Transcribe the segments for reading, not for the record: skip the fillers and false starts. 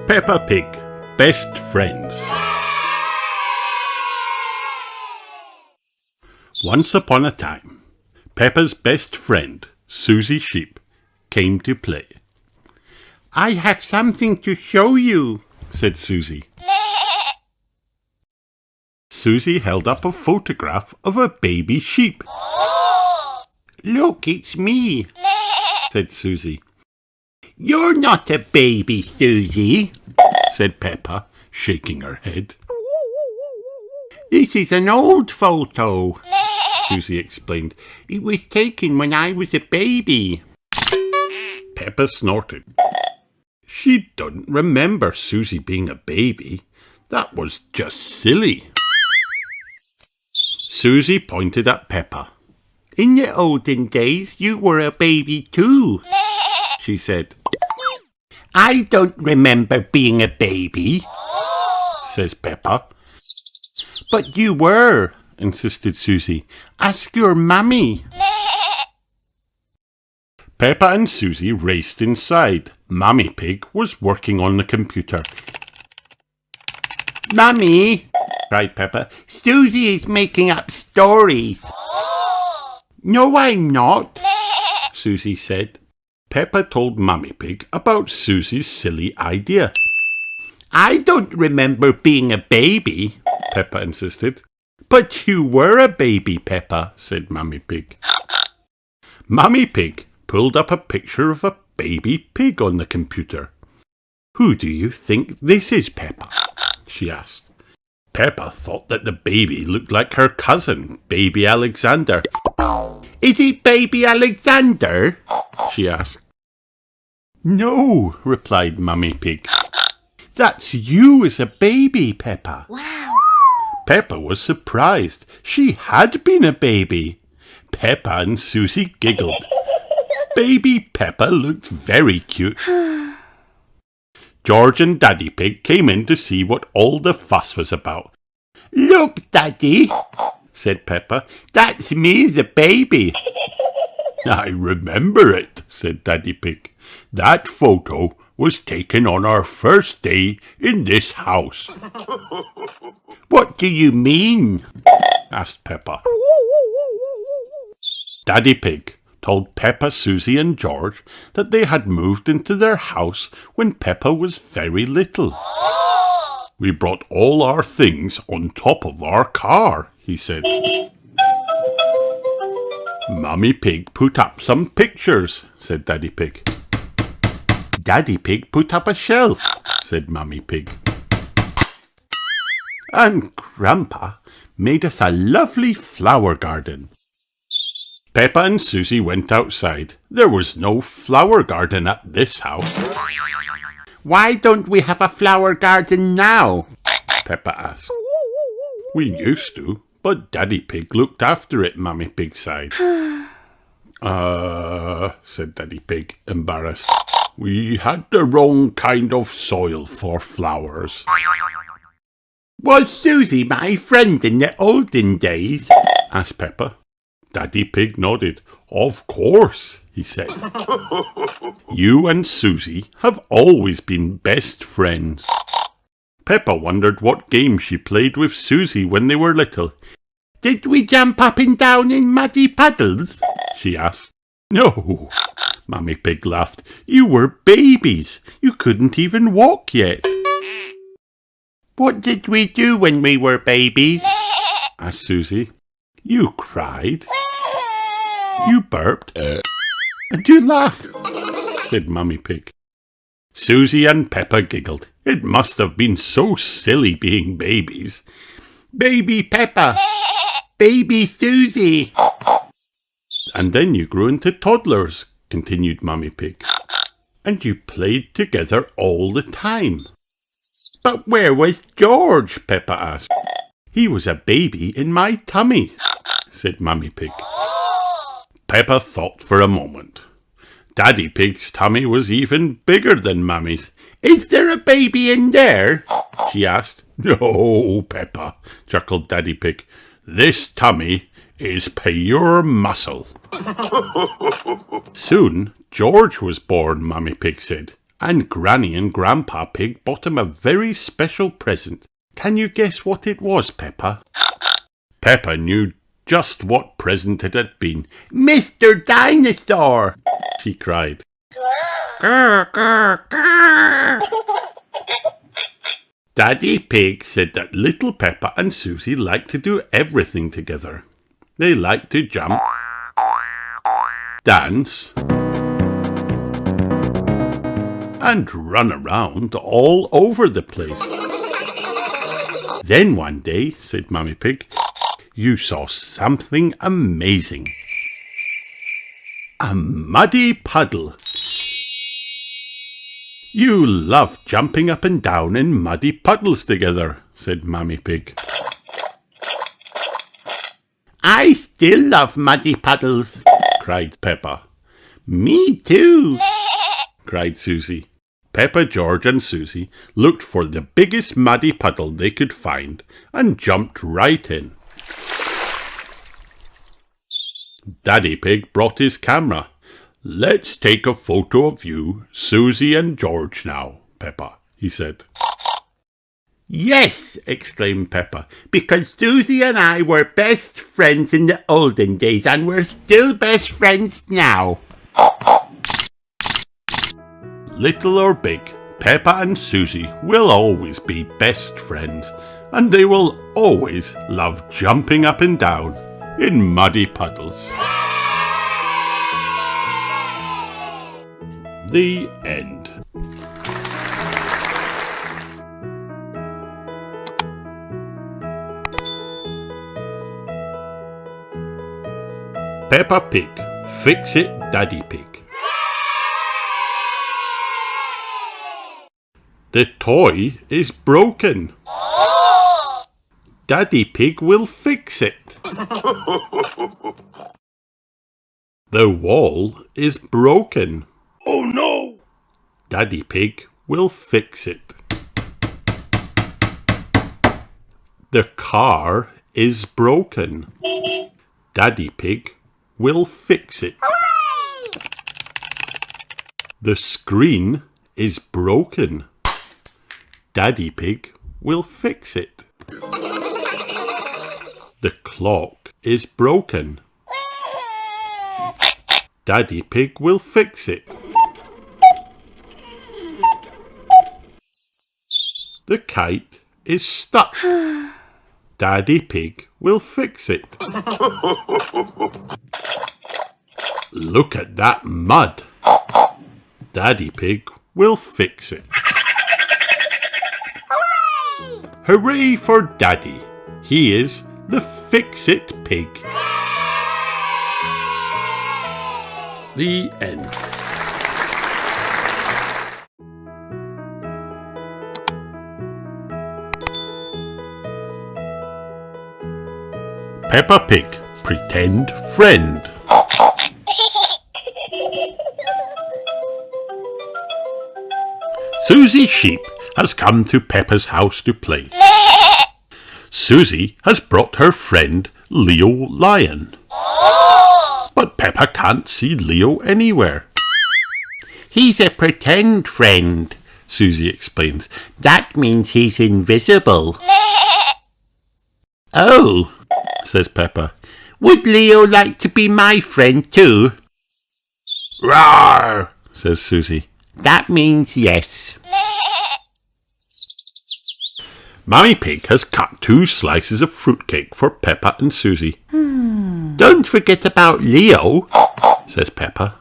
Peppa Pig Best Friends. Once upon a time, Peppa's best friend, Susie Sheep, came to play. "I have something to show you," said Susie. Susie held up a photograph of a baby sheep. "Look, it's me," said Susie. "You're not a baby, Susie," said Peppa, shaking her head. "This is an old photo," Susie explained. "It was taken when I was a baby." Peppa snorted. She didn't remember Susie being a baby. That was just silly. Susie pointed at Peppa. "In the olden days, you were a baby too," she said. "I don't remember being a baby," says Peppa. "But you were," insisted Susie. "Ask your mummy." Peppa and Susie raced inside. Mummy Pig was working on the computer. "Mummy," cried Peppa, "Susie is making up stories." "No, I'm not," Susie said. Peppa told Mummy Pig about Susie's silly idea. "I don't remember being a baby," Peppa insisted. "But you were a baby, Peppa," said Mummy Pig. Mummy Pig pulled up a picture of a baby pig on the computer. "Who do you think this is, Peppa?" she asked. Peppa thought that the baby looked like her cousin, Baby Alexander. "Is it Baby Alexander?" she asked. "No," replied Mummy Pig. "That's you as a baby, Peppa." Wow. Peppa was surprised. She had been a baby. Peppa and Susie giggled. Baby Peppa looked very cute. George and Daddy Pig came in to see what all the fuss was about. "Look, Daddy," said Peppa, "that's me as a baby." "I remember it," said Daddy Pig. "That photo was taken on our first day in this house." "What do you mean?" asked Peppa. Daddy Pig told Peppa, Susie and George that they had moved into their house when Peppa was very little. "We brought all our things on top of our car," he said. "Mummy Pig put up some pictures," said Daddy Pig. "Daddy Pig put up a shelf," said Mummy Pig. "And Grandpa made us a lovely flower garden." Peppa and Susie went outside. There was no flower garden at this house. "Why don't we have a flower garden now?" Peppa asked. "We used to, but Daddy Pig looked after it," Mummy Pig sighed. Said Daddy Pig, embarrassed. "We had the wrong kind of soil for flowers." "Was Susie my friend in the olden days?" asked Peppa. Daddy Pig nodded. "Of course," he said. "You and Susie have always been best friends." Peppa wondered what game she played with Susie when they were little. "Did we jump up and down in muddy puddles?" she asked. "No," Mummy Pig laughed. "You were babies. You couldn't even walk yet." "What did we do when we were babies?" asked Susie. "You cried. You burped. And you laughed," said Mummy Pig. Susie and Peppa giggled. It must have been so silly being babies. "Baby Peppa! Baby Susie!" "And then you grew into toddlers," continued Mummy Pig. "And you played together all the time." "But where was George?" Peppa asked. "He was a baby in my tummy," said Mummy Pig. Peppa thought for a moment. Daddy Pig's tummy was even bigger than Mummy's. "Is there a baby in there?" she asked. "No, Peppa," chuckled Daddy Pig. "This tummy is pure muscle." Soon George was born, Mummy Pig said, and Granny and Grandpa Pig bought him a very special present. Can you guess what it was, Peppa? Peppa knew just what present it had been. "Mr. Dinosaur!" she cried. "Grr, grr, grr." Daddy Pig said that little Peppa and Susie liked to do everything together. They liked to jump, dance, and run around all over the place. Then one day, said Mummy Pig, you saw something amazing. A muddy puddle. You love jumping up and down in muddy puddles together, said Mummy Pig. I still love muddy puddles, cried Peppa. Me too, cried Susie. Peppa, George and Susie looked for the biggest muddy puddle they could find and jumped right in. Daddy Pig brought his camera. Let's take a photo of you, Susie and George now, Peppa, he said. Yes, exclaimed Peppa, because Susie and I were best friends in the olden days and we're still best friends now. Little or big, Peppa and Susie will always be best friends, and they will always love jumping up and down in muddy puddles. The end. Peppa Pig, Fix It Daddy Pig. The toy is broken. Daddy Pig will fix it. The wall is broken. Oh no! Daddy Pig will fix it. The car is broken. Daddy Pig will fix it. Hooray! The screen is broken. Daddy Pig will fix it. The clock is broken. Daddy Pig will fix it. The kite is stuck. Daddy Pig will fix it. Look at that mud. Daddy Pig will fix it. Hooray! Hooray for Daddy. He is the Fix-It Pig. The end. Peppa Pig, Pretend Friend. Susie Sheep has come to Peppa's house to play. Susie has brought her friend Leo Lion. But Peppa can't see Leo anywhere. He's a pretend friend, Susie explains. That means he's invisible. Oh, says Peppa. Would Leo like to be my friend too? Roar, says Susie. That means yes. Mummy Pig has cut 2 slices of fruitcake for Peppa and Susie. Don't forget about Leo, says Peppa.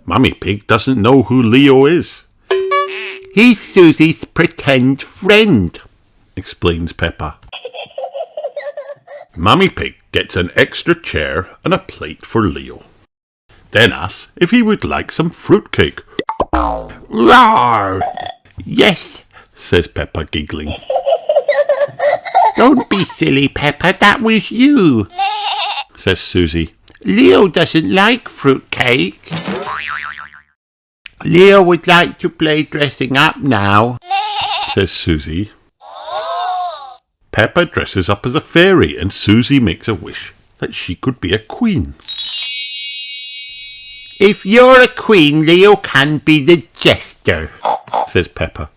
Mummy Pig doesn't know who Leo is. He's Susie's pretend friend, explains Peppa. Mummy Pig gets an extra chair and a plate for Leo. Then asks if he would like some fruitcake. Roar! Yes, says Peppa, giggling. Don't be silly, Peppa, that was you, says Susie. Leo doesn't like fruitcake. Leo would like to play dressing up now, says Susie. Peppa dresses up as a fairy and Susie makes a wish that she could be a queen. If you're a queen, Leo can be the jester. master, says Peppa.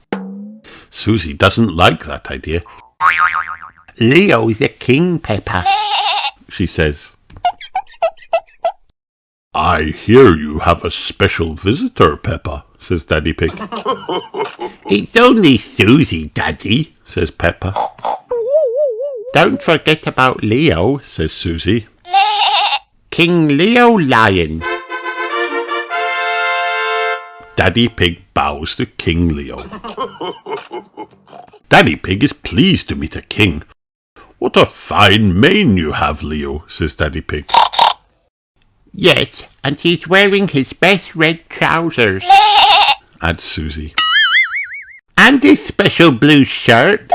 Susie doesn't like that idea. Leo's the king, Peppa, she says. I hear you have a special visitor, Peppa, says Daddy Pig. It's only Susie, Daddy, says Peppa. Don't forget about Leo, says Susie. King Leo Lion. Daddy Pig bows to King Leo. Daddy Pig is pleased to meet a king. What a fine mane you have, Leo, says Daddy Pig. Yes, and he's wearing his best red trousers, adds Susie. and his special blue shirt,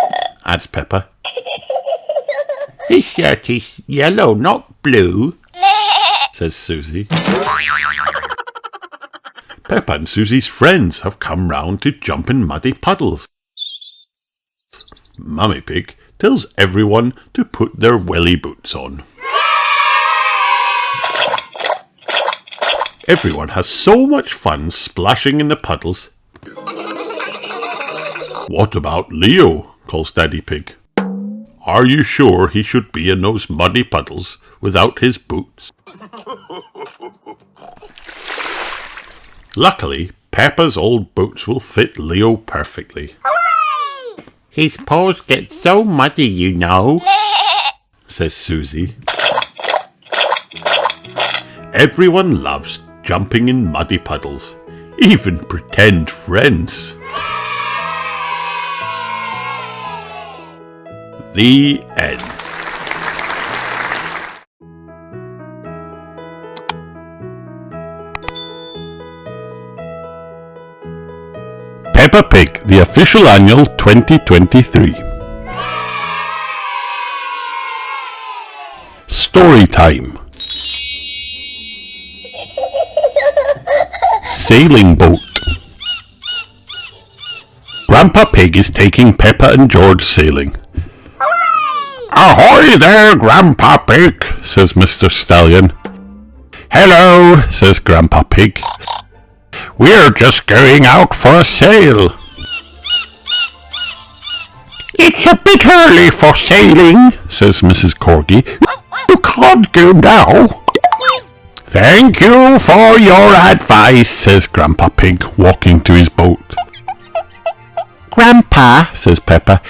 adds Peppa. His shirt is yellow, not blue, says Susie. Peppa and Susie's friends have come round to jump in muddy puddles. Mummy Pig tells everyone to put their welly boots on. Everyone has so much fun splashing in the puddles. What about Leo? Calls Daddy Pig. Are you sure he should be in those muddy puddles without his boots? Luckily, Peppa's old boots will fit Leo perfectly. His paws get so muddy, you know, says Susie. Everyone loves jumping in muddy puddles, even pretend friends. The end. Peppa Pig, the official annual 2023. Story time. Sailing Boat. Grandpa Pig is taking Peppa and George sailing. Ahoy there, Grandpa Pig, says Mr. Stallion. Hello, says Grandpa Pig. We're just going out for a sail. It's a bit early for sailing, says Mrs. Corgi. You can't go now. Thank you for your advice, says Grandpa Pig, walking to his boat. Grandpa, says Peppa,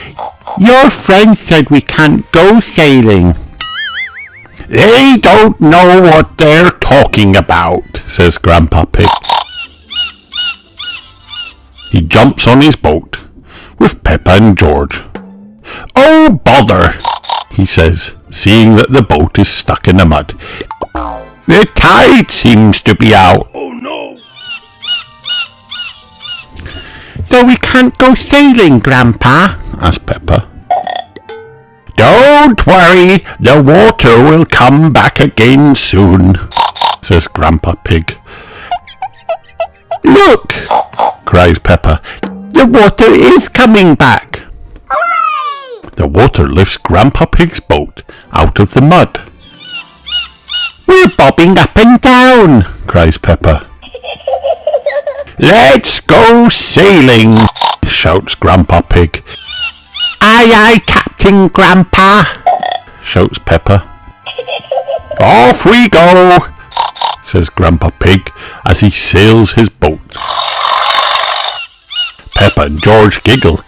your friend said we can't go sailing. They don't know what they're talking about, says Grandpa Pig. He jumps on his boat with Peppa and George. Oh, bother, he says, seeing that the boat is stuck in the mud. The tide seems to be out. Oh, no. So we can't go sailing, Grandpa? asked Peppa. Don't worry, the water will come back again soon, says Grandpa Pig. Look, cries Peppa. The water is coming back. Hooray! The water lifts Grandpa Pig's boat out of the mud. We're bobbing up and down, cries Peppa. Let's go sailing, shouts Grandpa Pig. Aye, aye, Captain Grandpa, shouts Peppa. Off we go, says Grandpa Pig as he sails his boat. Peppa and George giggle.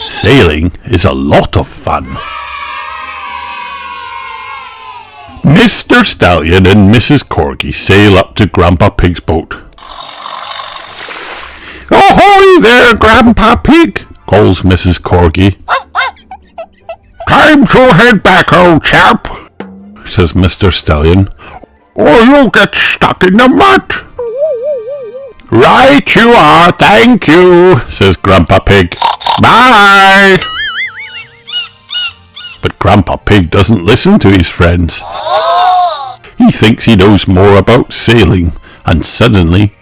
Sailing is a lot of fun. Mr. Stallion and Mrs. Corgi sail up to Grandpa Pig's boat. Ahoy there, Grandpa Pig, calls Mrs. Corgi. Time to head back, old chap, says Mr. Stallion, or you'll get stuck in the mud. Right you are, thank you, says Grandpa Pig. Bye. But Grandpa Pig doesn't listen to his friends. He thinks he knows more about sailing, and suddenly...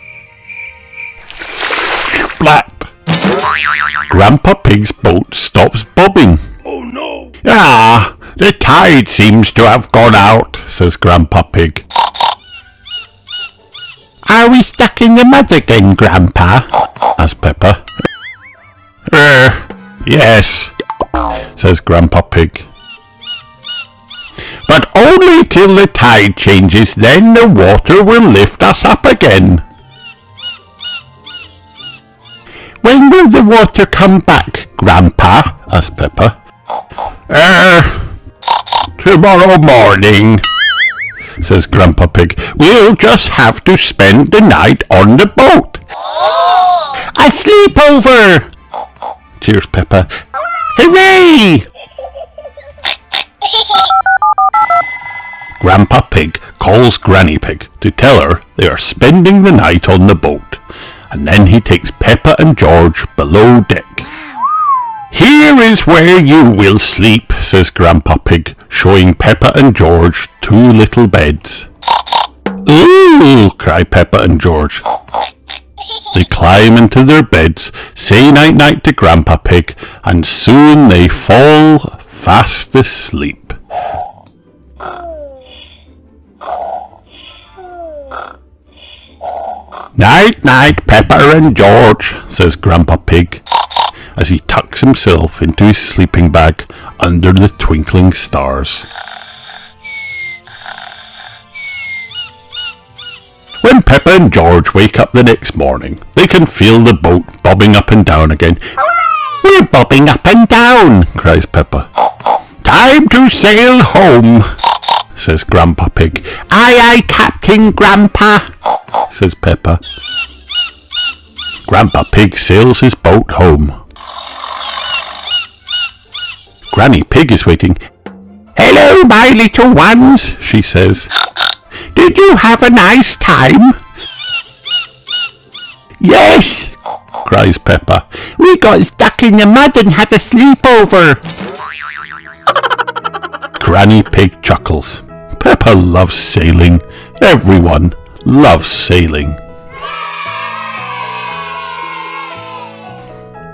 splat! Grandpa Pig's boat stops bobbing. Oh no! Ah, the tide seems to have gone out, says Grandpa Pig. Are we stuck in the mud again, Grandpa? asked Peppa. Yes, says Grandpa Pig. But only till the tide changes, then the water will lift us up again. When will the water come back, Grandpa? asked Peppa. Tomorrow morning, says Grandpa Pig. We'll just have to spend the night on the boat. A sleepover! Cheers, Peppa. Hooray! Grandpa Pig calls Granny Pig to tell her they are spending the night on the boat, and then he takes Peppa and George below deck. Here is where you will sleep, says Grandpa Pig, showing Peppa and George 2 little beds. Ooh, cry Peppa and George. They climb into their beds, say night-night to Grandpa Pig, and soon they fall fast asleep. Night-night, Peppa and George, says Grandpa Pig, as he tucks himself into his sleeping bag under the twinkling stars. When Peppa and George wake up the next morning, they can feel the boat bobbing up and down again. We're bobbing up and down, cries Peppa. Time to sail home, says Grandpa Pig. Aye, aye, Captain Grandpa, says Peppa. Grandpa Pig sails his boat home. Granny Pig is waiting. Hello, my little ones, she says. Did you have a nice time? Yes, cries Peppa. We got stuck in the mud and had a sleepover. Granny Pig chuckles. Peppa loves sailing. Everyone loves sailing.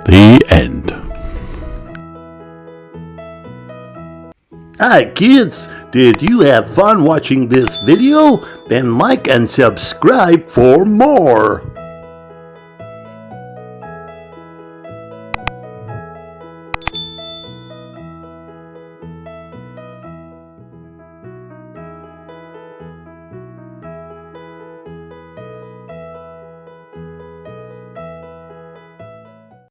The end. Hi kids, did you have fun watching this video? Then like and subscribe for more.